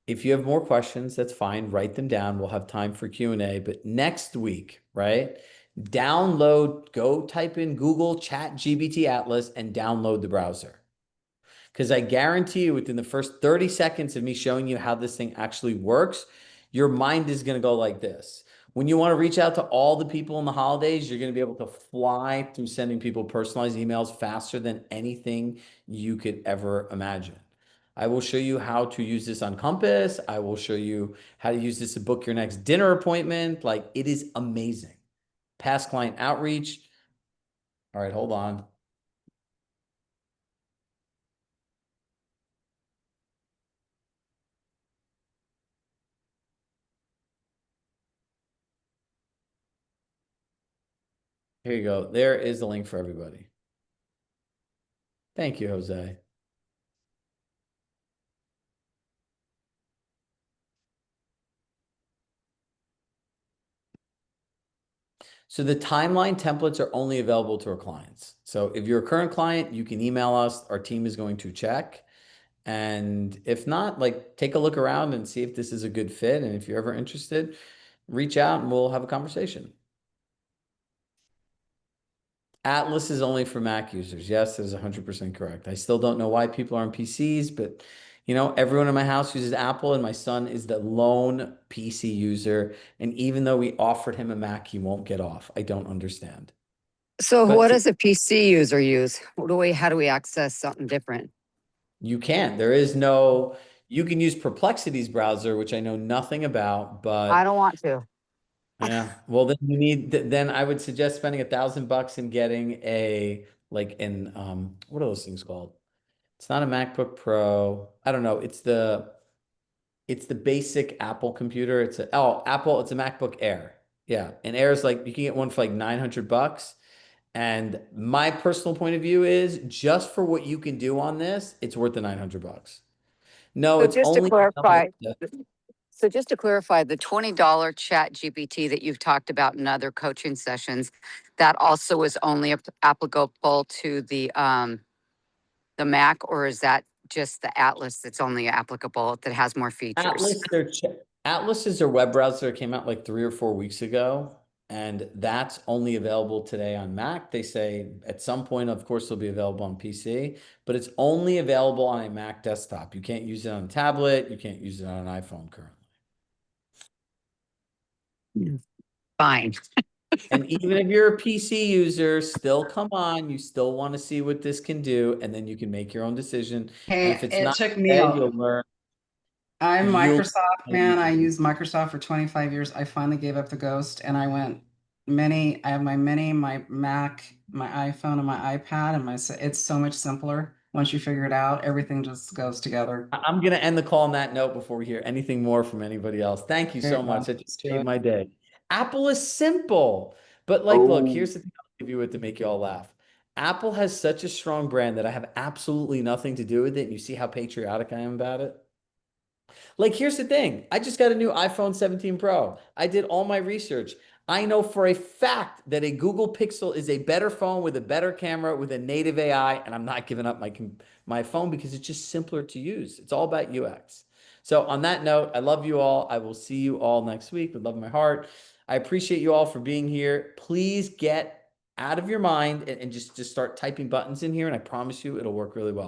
if you have more questions, that's fine. Write them down. We'll have time for Q&A. But next week, right? Go type in Google ChatGPT Atlas and download the browser. Because I guarantee you, within the first 30 seconds of me showing you how this thing actually works, your mind is going to go like this. When you want to reach out to all the people in the holidays, you're going to be able to fly through sending people personalized emails faster than anything you could ever imagine. I will show you how to use this on Compass. I will show you how to use this to book your next dinner appointment. Like, it is amazing. Past client outreach. All right, hold on. Here you go. There is the link for everybody. Thank you, Jose. So the timeline templates are only available to our clients. So if you're a current client, you can email us. Our team is going to check. And if not, like, take a look around and see if this is a good fit. And if you're ever interested, reach out and we'll have a conversation. Atlas is only for Mac users. Yes, that is 100% correct. I still don't know why people are on PCs, but everyone in my house uses Apple, and my son is the lone PC user. And even though we offered him a Mac, he won't get off. I don't understand. So But what does a PC user use? How do we access something different? you can. You can use Perplexity's browser, which I know nothing about, I but don't want to. yeah. Well, then I would suggest spending $1,000 and getting what are those things called? It's not a MacBook Pro. I don't know. It's the basic Apple computer. It's a MacBook Air. Yeah. And Air is like, you can get one for like $900. And my personal point of view is just for what you can do on this, it's worth the $900. No, So it's just to only clarify, the $20 chat GPT that you've talked about in other coaching sessions, that also is only applicable to the Mac, or is that just the Atlas that's only applicable that has more features? Atlas is their web browser that came out like 3 or 4 weeks ago, and that's only available today on Mac. They say at some point, of course, it'll be available on PC, but it's only available on a Mac desktop. You can't use it on a tablet. You can't use it on an iPhone currently. Fine. And even if you're a PC user, still come on, you still want to see what this can do, and then you can make your own decision. And if Hey, it's it not took me today, a you'll learn. I'm You'll Microsoft, man. I used Microsoft for 25 years. I finally gave up the ghost and I have my mini, my Mac, my iPhone, and my iPad, and it's so much simpler once you figure it out. Everything just goes together. I'm going to end the call on that note before we hear anything more from anybody else. Thank you so Great, much. man. That Let's just do made it. my day. Apple is simple, but look, Oh, here's the thing I'll give you with to make you all laugh. Apple has such a strong brand that I have absolutely nothing to do with it. And you see how patriotic I am about it? Like, here's the thing. I just got a new iPhone 17 Pro. I did all my research. I know for a fact that a Google Pixel is a better phone with a better camera with a native AI, and I'm not giving up my phone because it's just simpler to use. It's all about UX. So on that note, I love you all. I will see you all next week with love in my heart. I appreciate you all for being here. Please get out of your mind and just start typing buttons in here, and I promise you it'll work really well.